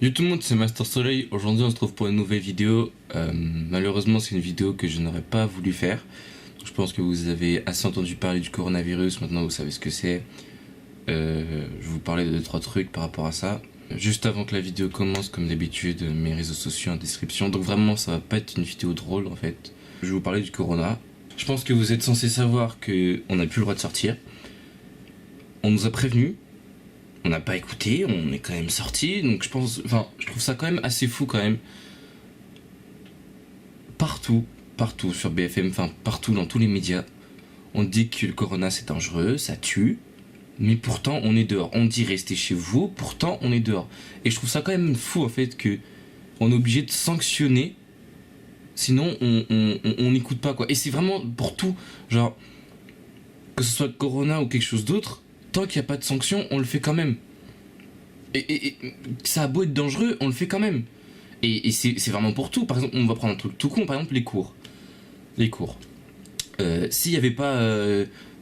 Salut tout le monde, c'est Master Soleil. Aujourd'hui on se trouve pour une nouvelle vidéo. Malheureusement c'est une vidéo que je n'aurais pas voulu faire. Je pense que vous avez assez entendu parler du coronavirus, maintenant vous savez ce que c'est. Je vais vous parler de 2-3 trucs par rapport à ça. Juste avant que la vidéo commence, comme d'habitude, mes réseaux sociaux en description. Donc vraiment ça va pas être une vidéo drôle en fait. Je vais vous parler du corona. Je pense que vous êtes censés savoir qu'on n'a plus le droit de sortir. On nous a prévenus. On n'a pas écouté, on est quand même sorti, donc je trouve ça quand même assez fou quand même. Partout sur BFM, partout dans tous les médias, on dit que le corona c'est dangereux, ça tue, mais pourtant on est dehors. On dit restez chez vous, pourtant on est dehors. Et je trouve ça quand même fou en fait que on est obligé de sanctionner, sinon on n'écoute pas quoi. Et c'est vraiment pour tout, genre que ce soit le corona ou quelque chose d'autre. Tant qu'il n'y a pas de sanction, on le fait quand même. Et ça a beau être dangereux, on le fait quand même. Et c'est vraiment pour tout. Par exemple, on va prendre un truc tout con, par exemple les cours. Les cours. S'il n'y avait pas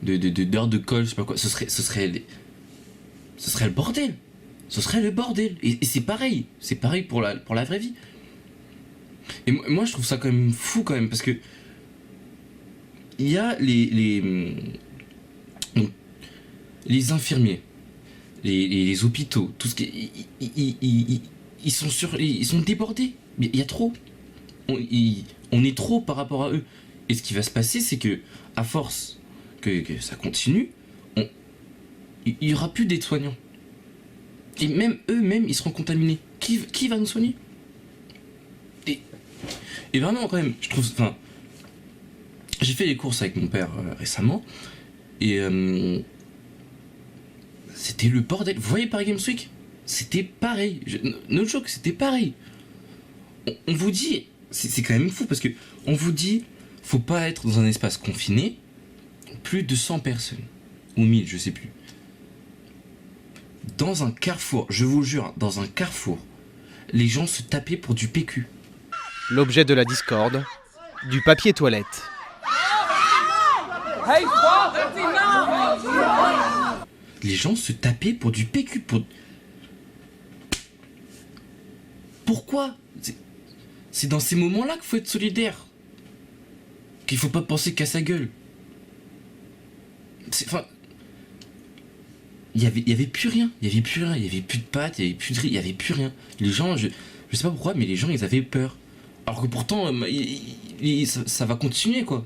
d'heures de colle, je sais pas quoi, ce serait le bordel. Ce serait le bordel. Et c'est pareil. C'est pareil pour la vraie vie. Et moi, je trouve ça quand même fou quand même, parce que il y a les infirmiers, les hôpitaux, tout ce qui ils sont débordés. Il y a trop. On est trop par rapport à eux. Et ce qui va se passer, c'est que à force que ça continue, il y aura plus d'aides-soignants. Et même eux-mêmes, ils seront contaminés. Qui va nous soigner? Et vraiment, quand même, je trouve. Enfin, j'ai fait les courses avec mon père récemment. Et c'était le bordel. Vous voyez par Games Week, c'était pareil. No joke, c'était pareil. On vous dit, c'est quand même fou parce que on vous dit, faut pas être dans un espace confiné, plus de 100 personnes ou 1000, je sais plus. Dans un carrefour, je vous jure, dans un carrefour, les gens se tapaient pour du PQ. L'objet de la discorde, du papier toilette. Hey, stop! Les gens se tapaient pour du PQ. Pourquoi? C'est dans ces moments-là qu'il faut être solidaire. Qu'il faut pas penser qu'à sa gueule. Enfin, il y avait plus rien. Il y avait plus de pâtes, il y avait plus de riz, il y avait plus rien. Les gens, je sais pas pourquoi, mais les gens ils avaient peur. Alors que pourtant, ça va continuer quoi.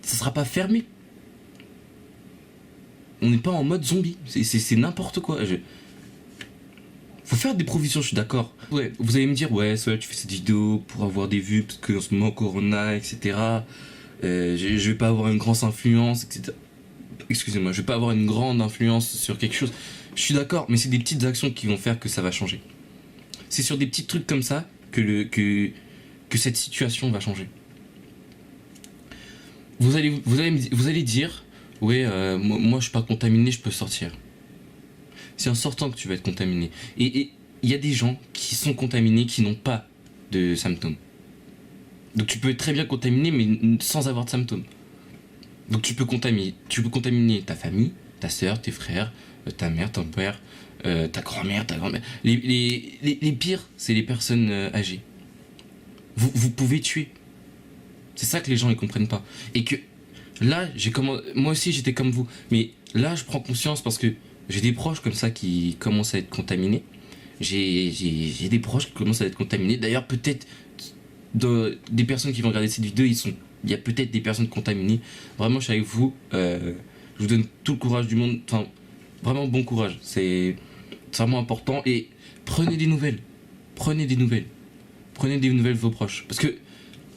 Ça sera pas fermé. On n'est pas en mode zombie, c'est n'importe quoi. Faut faire des provisions, je suis d'accord. Ouais, vous allez me dire, ouais, tu fais cette vidéo pour avoir des vues, parce qu'en ce moment, Corona, etc. Je vais pas avoir une grande influence, etc. Excusez-moi, je vais pas avoir une grande influence sur quelque chose. Je suis d'accord, mais c'est des petites actions qui vont faire que ça va changer. C'est sur des petits trucs comme ça que cette situation va changer. Vous allez dire, ouais, moi je suis pas contaminé, je peux sortir. C'est en sortant que tu vas être contaminé. Et il y a des gens qui sont contaminés qui n'ont pas de symptômes. Donc tu peux être très bien contaminé mais sans avoir de symptômes. Donc tu peux contaminer ta famille, ta soeur, tes frères, ta mère, ton père, ta grand-mère, ta grand-mère. Les pires, c'est les personnes âgées. Vous pouvez tuer. C'est ça que les gens ils comprennent pas. Et que là, moi aussi j'étais comme vous. Mais là, je prends conscience parce que j'ai des proches comme ça qui commencent à être contaminés. J'ai des proches qui commencent à être contaminés. D'ailleurs, peut-être des personnes qui vont regarder cette vidéo, il y a peut-être des personnes contaminées. Vraiment, je suis avec vous. Je vous donne tout le courage du monde. Enfin, vraiment bon courage. C'est vraiment important. Et prenez des nouvelles. Prenez des nouvelles de vos proches. Parce que,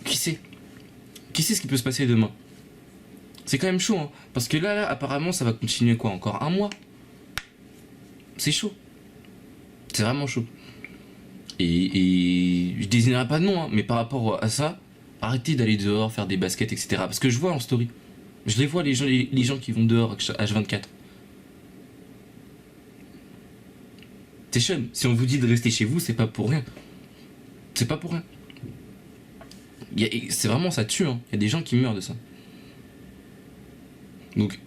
qui sait ce qui peut se passer demain? C'est quand même chaud, hein. Parce que là, apparemment, ça va continuer quoi? Encore un mois? C'est chaud. C'est vraiment chaud. Et je désignerai pas de nom, hein, mais par rapport à ça, arrêtez d'aller dehors, faire des baskets, etc. Parce que je vois en story. Je les vois, les gens qui vont dehors H24. C'est chum. Si on vous dit de rester chez vous, c'est pas pour rien. C'est pas pour rien. C'est vraiment, ça tue, hein. Il y a des gens qui meurent de ça. Donc,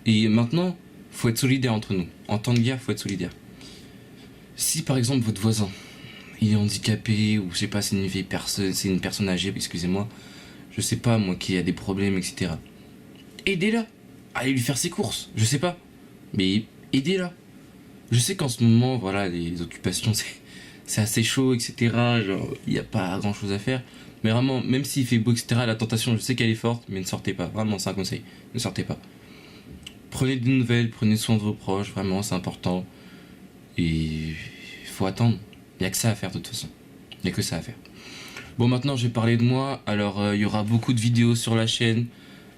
et maintenant, faut être solidaire entre nous. En temps de guerre, faut être solidaire. Si par exemple votre voisin, il est handicapé, ou je sais pas, c'est une vieille personne, c'est une personne âgée, excusez-moi, je sais pas moi, qui a des problèmes, etc. Aidez-la. Allez lui faire ses courses, je sais pas. Mais aidez-la. Je sais qu'en ce moment, voilà, les occupations, c'est assez chaud, etc. Genre, il n'y a pas grand chose à faire. Mais vraiment, même s'il fait beau, etc., la tentation, je sais qu'elle est forte, mais ne sortez pas. Vraiment, c'est un conseil. Ne sortez pas. Prenez des nouvelles, prenez soin de vos proches, vraiment, c'est important. Et il faut attendre. Il n'y a que ça à faire, de toute façon. Il n'y a que ça à faire. Bon, maintenant, je vais parler de moi. Alors, il y aura beaucoup de vidéos sur la chaîne.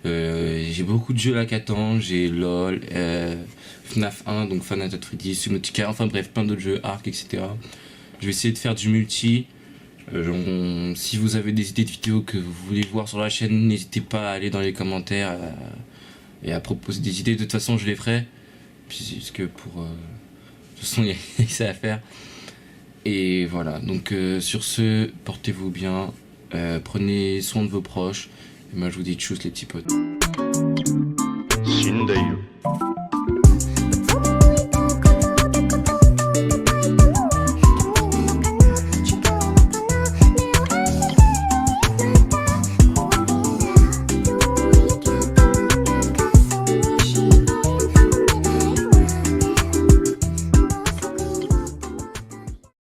J'ai beaucoup de jeux là qui attendent. J'ai LOL, FNAF 1, donc Final Fantasy Freddy, Subnautica, enfin bref, plein d'autres jeux, Ark, etc. Je vais essayer de faire du multi. Si vous avez des idées de vidéos que vous voulez voir sur la chaîne, n'hésitez pas à aller dans les commentaires et à proposer des idées. De toute façon, je les ferai. Puisque pour. De toute façon, il y a ça à faire. Et voilà. Donc, sur ce, portez-vous bien. Prenez soin de vos proches. Et moi, je vous dis tchuss, les petits potes. 死んでいる。